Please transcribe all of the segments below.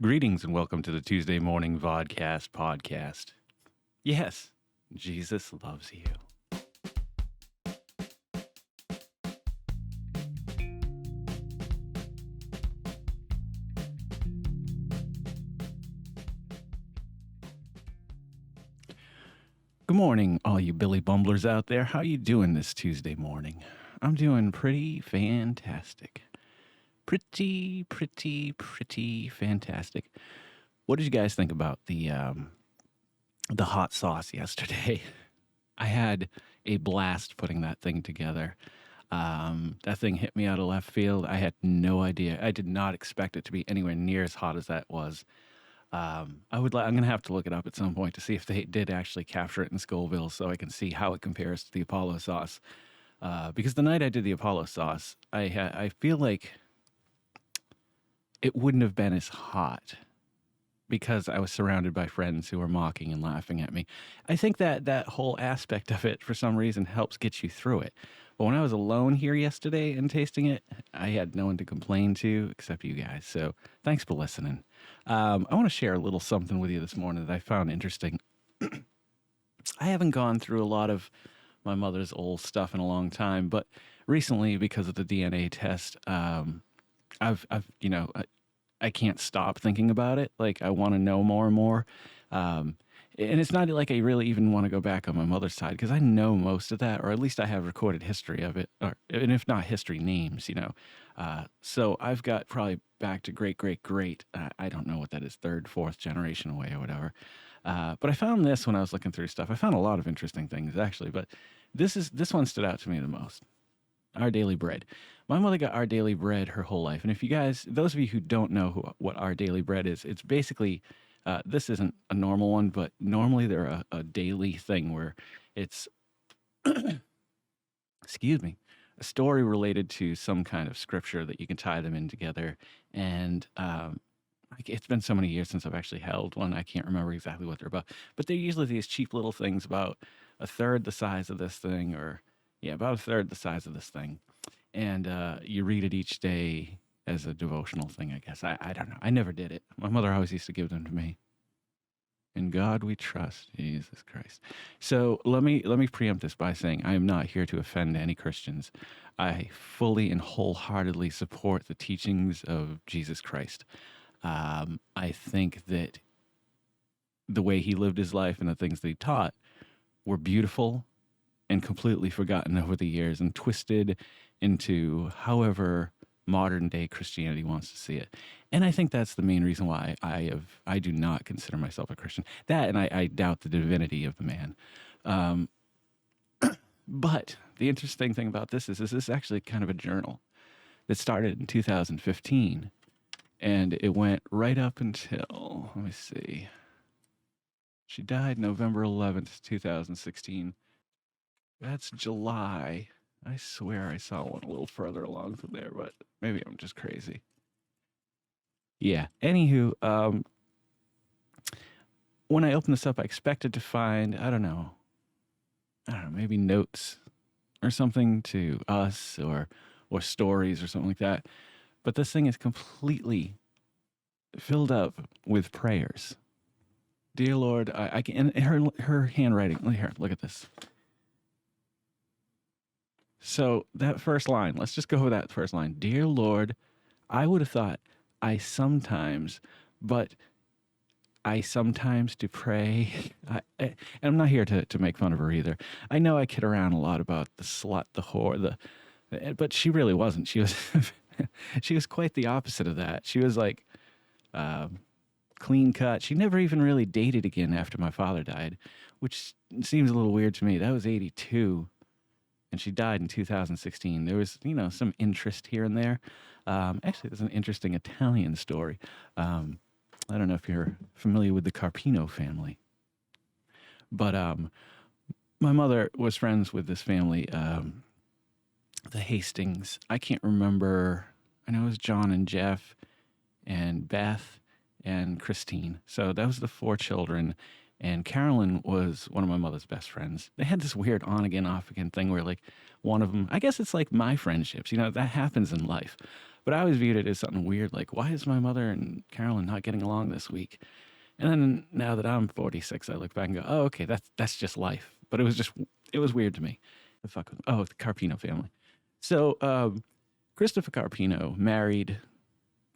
Greetings and welcome to the Tuesday Morning Vodkast podcast. Yes, Jesus loves you. Good morning, all you Billy Bumblers out there. How you doing this Tuesday morning? I'm doing pretty fantastic. Pretty fantastic. What did you guys think about the hot sauce yesterday? I had a blast putting that thing together. That thing hit me out of left field. I had no idea. I did not expect it to be anywhere near as hot as that was. I'm gonna have to look it up at some point to see if they did actually capture it in Scoville, so I can see how it compares to the Apollo sauce. Because the night I did the Apollo sauce, I feel like it wouldn't have been as hot because I was surrounded by friends who were mocking and laughing at me. I think that whole aspect of it, for some reason, helps get you through it. But when I was alone here yesterday and tasting it, I had no one to complain to except you guys. So thanks for listening. I want to share a little something with you this morning that I found interesting. I haven't gone through a lot of my mother's old stuff in a long time, but recently, because of the DNA test, I can't stop thinking about it. Like, I want to know more and more. And it's not like I really even want to go back on my mother's side because I know most of that, or at least I have recorded history of it, and if not history, names, So I've got probably back to great. I don't know what that is, third, fourth generation away or whatever. But I found this when I was looking through stuff. I found a lot of interesting things, actually, but this one stood out to me the most. Our Daily Bread. My mother got Our Daily Bread her whole life. And if you guys, those of you who don't know what Our Daily Bread is, it's basically, this isn't a normal one, but normally they're a daily thing where it's, excuse me, a story related to some kind of scripture that you can tie them in together. And it's been so many years since I've actually held one. I can't remember exactly what they're about. But they're usually these cheap little things about a third the size of this thing, or about a third the size of this thing. And you read it each day as a devotional thing, I guess. I don't know. I never did it. My mother always used to give them to me. In God we trust, Jesus Christ. So let me preempt this by saying I am not here to offend any Christians. I fully and wholeheartedly support the teachings of Jesus Christ. I think that the way he lived his life and the things that he taught were beautiful and completely forgotten over the years and twisted into however modern day Christianity wants to see it. And I think that's the main reason why I do not consider myself a Christian. That, and I doubt the divinity of the man. But the interesting thing about this is actually kind of a journal that started in 2015. And it went right up until, let me see. She died November 11th, 2016. That's July. I swear I saw one a little further along from there, but maybe I'm just crazy. Yeah. Anywho, when I opened this up, I expected to find, I don't know, maybe notes or something to us or stories or something like that. But this thing is completely filled up with prayers. Dear Lord, I can, and her handwriting, here, look at this. So that first line, let's just go with that first line. Dear Lord, I would have thought I sometimes do pray. And I'm not here to make fun of her either. I know I kid around a lot about the slut, the whore, but she really wasn't. She was she was quite the opposite of that. She was like clean cut. She never even really dated again after my father died, which seems a little weird to me. That was 82. And she died in 2016. There was, some interest here and there. Actually, there's an interesting Italian story. I don't know if you're familiar with the Carpino family. But my mother was friends with this family, the Hastings. I can't remember. I know it was John and Jeff and Beth and Christine. So that was the 4 children. And Carolyn was one of my mother's best friends. They had this weird on again, off again thing where, like, one of them, I guess it's like my friendships, that happens in life. But I always viewed it as something weird, like, why is my mother and Carolyn not getting along this week? And then now that I'm 46, I look back and go, oh, okay, that's just life. But it was weird to me. The fuck with, oh, the Carpino family. So Christopher Carpino married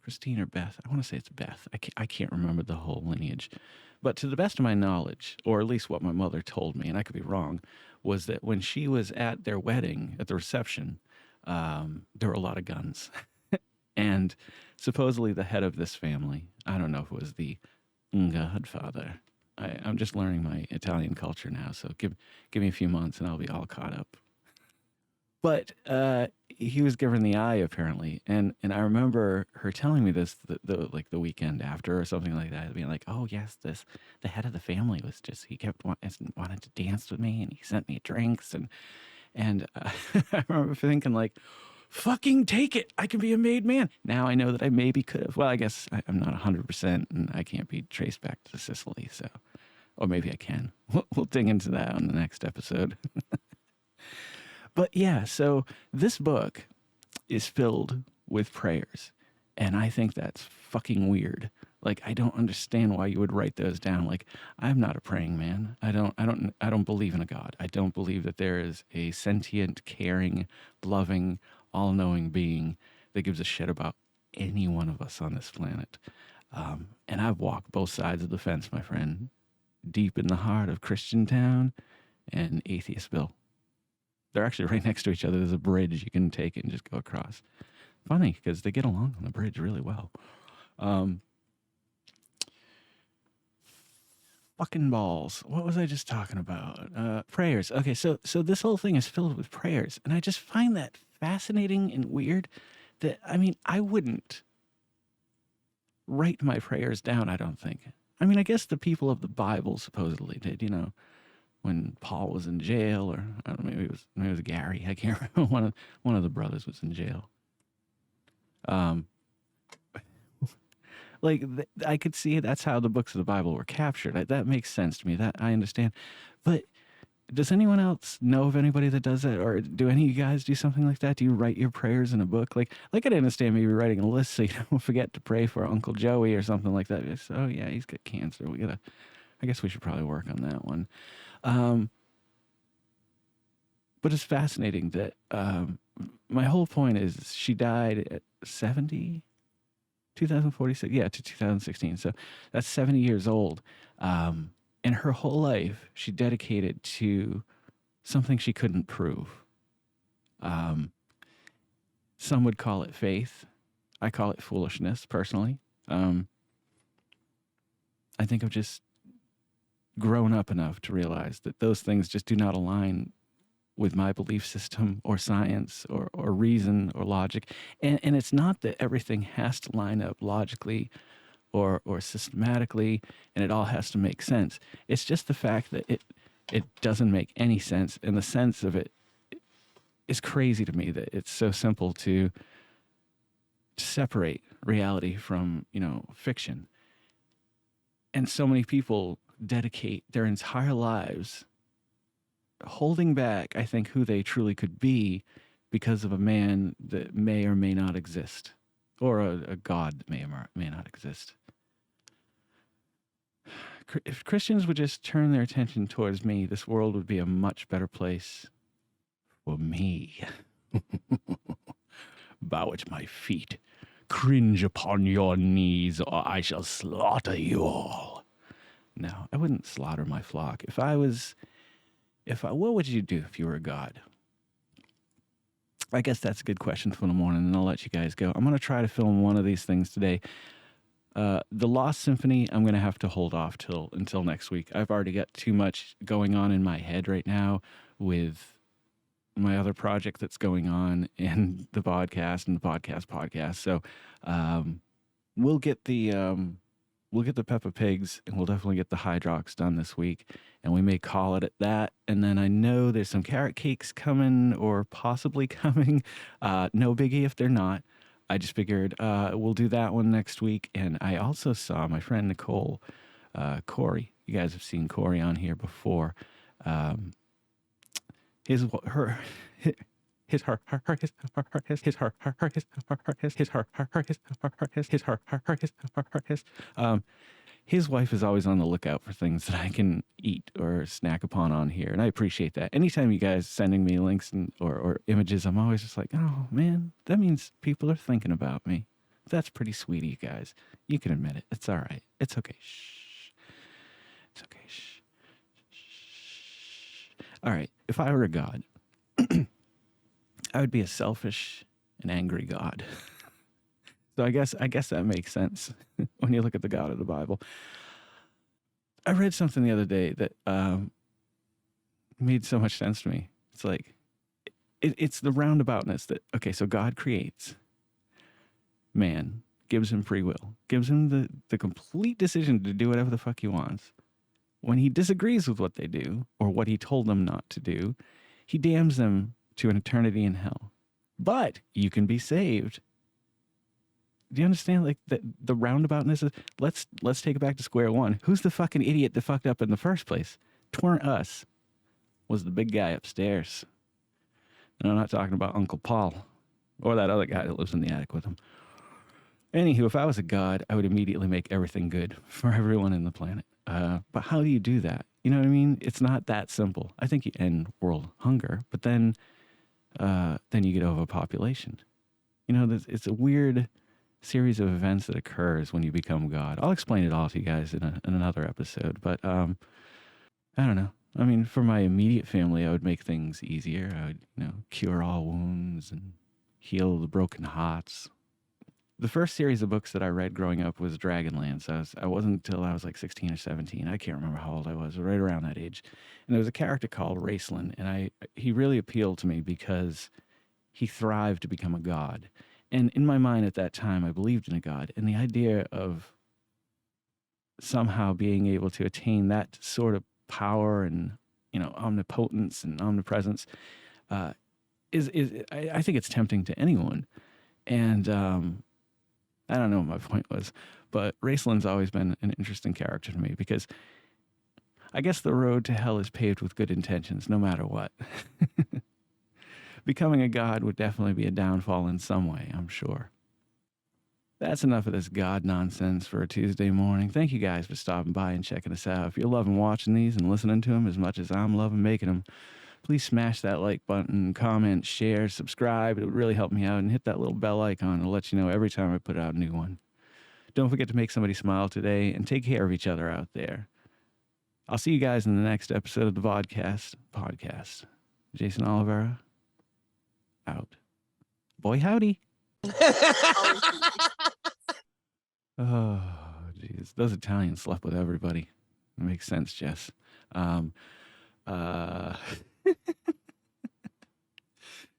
Christine or Beth. I want to say it's Beth. I can't remember the whole lineage. But to the best of my knowledge, or at least what my mother told me, and I could be wrong, was that when she was at their wedding, at the reception, there were a lot of guns. And supposedly the head of this family, I don't know if it was the godfather. I'm just learning my Italian culture now, so give me a few months and I'll be all caught up. But he was given the eye apparently, and I remember her telling me this the weekend after or something like that, being like, "Oh yes, the head of the family was just he kept wanted to dance with me, and he sent me drinks, and I remember thinking like." Fucking take it. I can be a made man. Now I know that I maybe could have. Well, I guess I'm not 100% and I can't be traced back to Sicily. So, or maybe I can. We'll dig into that on the next episode. But yeah, so this book is filled with prayers. And I think that's fucking weird. Like, I don't understand why you would write those down. Like, I'm not a praying man. I don't believe in a God. I don't believe that there is a sentient, caring, loving, all-knowing being that gives a shit about any one of us on this planet. And I've walked both sides of the fence, my friend, deep in the heart of Christian Town and Atheistville. They're actually right next to each other. There's a bridge you can take and just go across. Funny, because they get along on the bridge really well. Fucking balls. What was I just talking about? Prayers. Okay, so this whole thing is filled with prayers. And I just find that fascinating and weird that, I mean, I wouldn't write my prayers down, I don't think. I mean, I guess the people of the Bible supposedly did, when Paul was in jail, or I don't know, maybe it was Gary. I can't remember. One of the brothers was in jail. I could see that's how the books of the Bible were captured. That makes sense to me. That I understand. But does anyone else know of anybody that does that? Or do any of you guys do something like that? Do you write your prayers in a book? Like I didn't understand maybe writing a list so you don't forget to pray for Uncle Joey or something like that. It's, oh yeah, he's got cancer. I guess we should probably work on that one. But it's fascinating that my whole point is she died at 70, 2046, yeah, to 2016. So that's 70 years old. And her whole life, she dedicated to something she couldn't prove. Some would call it faith. I call it foolishness, personally. I think I've just grown up enough to realize that those things just do not align with my belief system or science or reason or logic. And it's not that everything has to line up logically or systematically and it all has to make sense. It's just the fact that it doesn't make any sense. And the sense of it is crazy to me that it's so simple to separate reality from, fiction. And so many people dedicate their entire lives holding back, I think, who they truly could be because of a man that may or may not exist, or a God that may or may not exist. If Christians would just turn their attention towards me, this world would be a much better place for me. Bow at my feet, cringe upon your knees, or I shall slaughter you all. No, I wouldn't slaughter my flock. What would you do if you were a god? I guess that's a good question for the morning, and I'll let you guys go. I'm going to try to film one of these things today. The Lost Symphony, I'm going to have to hold off until next week. I've already got too much going on in my head right now with my other project that's going on in the podcast and the podcast. So we'll get the Peppa Pigs, and we'll definitely get the Hydrox done this week, and we may call it at that. And then I know there's some carrot cakes coming or possibly coming. No biggie if they're not. I just figured we'll do that one next week. And I also saw my friend Nicole, Corey. You guys have seen Corey on here before. His His wife is always on the lookout for things that I can eat or snack upon on here, and I appreciate that. Anytime you guys sending me links or images, I'm always just like, oh man, that means people are thinking about me. That's pretty sweet of you guys. You can admit it. It's all right. It's okay. Shh. It's okay. Shh. Shh. All right. If I were a god, I would be a selfish and angry god. So I guess that makes sense when you look at the God of the Bible. I read something the other day that made so much sense to me. It's like it's the roundaboutness that okay, so God creates man, gives him free will, gives him the complete decision to do whatever the fuck he wants. When he disagrees with what they do or what he told them not to do, he damns them to an eternity in hell. But you can be saved. Do you understand? Like the roundaboutness is let's take it back to square one. Who's the fucking idiot that fucked up in the first place? Tweren't us. Was the big guy upstairs. And I'm not talking about Uncle Paul or that other guy that lives in the attic with him. Anywho, if I was a god, I would immediately make everything good for everyone in the planet. But how do you do that? You know what I mean? It's not that simple. I think you end world hunger, but then you get overpopulation. You know, it's a weird series of events that occurs when you become God. I'll explain it all to you guys in another episode, but I don't know. I mean, for my immediate family, I would make things easier. I would, cure all wounds and heal the broken hearts. The first series of books that I read growing up was Dragonlance. So I wasn't until I was like 16 or 17. I can't remember how old I was, right around that age. And there was a character called Raceland, and he really appealed to me because he thrived to become a god. And in my mind at that time, I believed in a God. And the idea of somehow being able to attain that sort of power and, omnipotence and omnipresence I think it's tempting to anyone. And I don't know what my point was, but Raceland's always been an interesting character to me because I guess the road to hell is paved with good intentions, no matter what. Becoming a god would definitely be a downfall in some way, I'm sure. That's enough of this god nonsense for a Tuesday morning. Thank you guys for stopping by and checking us out. If you're loving watching these and listening to them as much as I'm loving making them, please smash that like button, comment, share, subscribe. It would really help me out. And hit that little bell icon to let you know every time I put out a new one. Don't forget to make somebody smile today and take care of each other out there. I'll see you guys in the next episode of the Vodkast podcast. Jason Oliveira, out. Boy, howdy. Oh, geez. Those Italians slept with everybody. It makes sense, Jess.